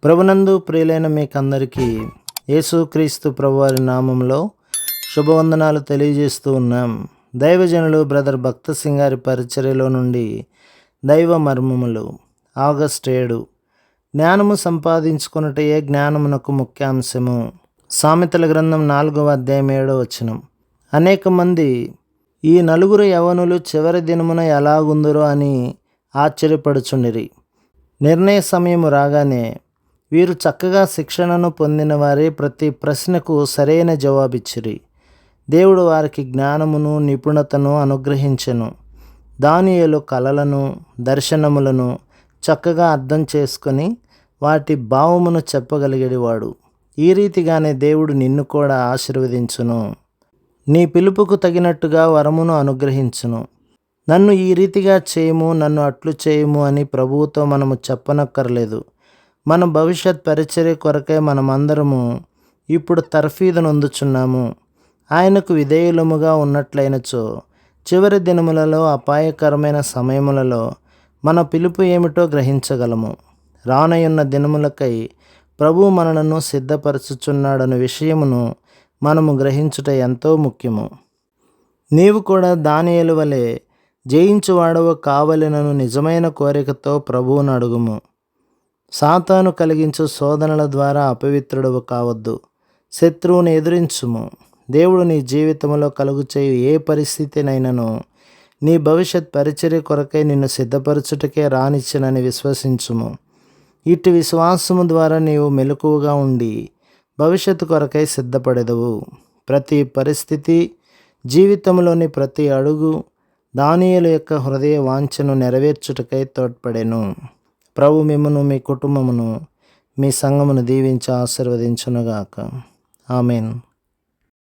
ప్రభునందు ప్రియులైన మీకందరికీ యేసుక్రీస్తు ప్రభువారి నామంలో శుభవందనాలు తెలియజేస్తూ ఉన్నాం. దైవజనులు బ్రదర్ భక్త సింగ్ గారి పరిచర్యలో నుండి దైవ మర్మములు ఆగస్టు 7. జ్ఞానము సంపాదించుకొనుటయే జ్ఞానమునకు ముఖ్యాంశము. సామెతల గ్రంథం 4వ అధ్యాయం 7వ వచనం. అనేక మంది ఈ నలుగురు యవనులు చివరి దినమున ఎలాగుందురో అని ఆశ్చర్యపడుచుండిరి. నిర్ణయ సమయము రాగానే వీరు చక్కగా శిక్షణను పొందిన వారే ప్రతి ప్రశ్నకు సరైన జవాబిచ్చిరి. దేవుడు వారికి జ్ఞానమును నిపుణతను అనుగ్రహించెను. దానియేలు కలలను దర్శనములను చక్కగా అర్థం చేసుకొని వాటి భావమును చెప్పగలిగేవాడు. ఈ రీతిగానే దేవుడు నిన్ను కూడా ఆశీర్వదించును. నీ పిలుపుకు తగినట్టుగా వరమును అనుగ్రహించును. నన్ను ఈ రీతిగా చేయము, నన్ను అట్లు చేయము అని ప్రభువుతో మనము చెప్పనక్కర్లేదు. మన భవిష్యత్ పరిచర్య కొరకై మనమందరము ఇప్పుడు తర్ఫీదు నొందుచున్నాము. ఆయనకు విధేయులముగా ఉన్నట్లయినచో చివరి దినములలో అపాయకరమైన సమయములలో మన పిలుపు ఏమిటో గ్రహించగలము. రానయున్న దినములకై ప్రభువు మనలను సిద్ధపరచుచున్నాడన్న విషయమును మనము గ్రహించుట ఎంతో ముఖ్యము. నీవు కూడా దానియేలు వలె జయించువాడవు కావలెనను నిజమైన కోరికతో ప్రభువును అడుగుము. సాతాను కలిగించు శోధనల ద్వారా అపవిత్రుడవు కావద్దు. శత్రువుని ఎదురించుము. దేవుడు నీ జీవితంలో కలుగు చేయు ఏ పరిస్థితినైనను నీ భవిష్యత్ పరిచర్య కొరకై నిన్ను సిద్ధపరచుటకే రానిచ్చినని విశ్వసించుము. ఇటు విశ్వాసము ద్వారా నీవు మెలకువగా ఉండి భవిష్యత్తు కొరకై సిద్ధపడెదవు. ప్రతి పరిస్థితి, జీవితంలోని ప్రతి అడుగు దానియేలు యొక్క హృదయ వాంఛను నెరవేర్చుటకై తోడ్పడెను. ప్రభు మిమ్మును, మీ కుటుంబమును, మీ సంఘమును దీవించి ఆశీర్వదించునుగాక. ఆమేన్.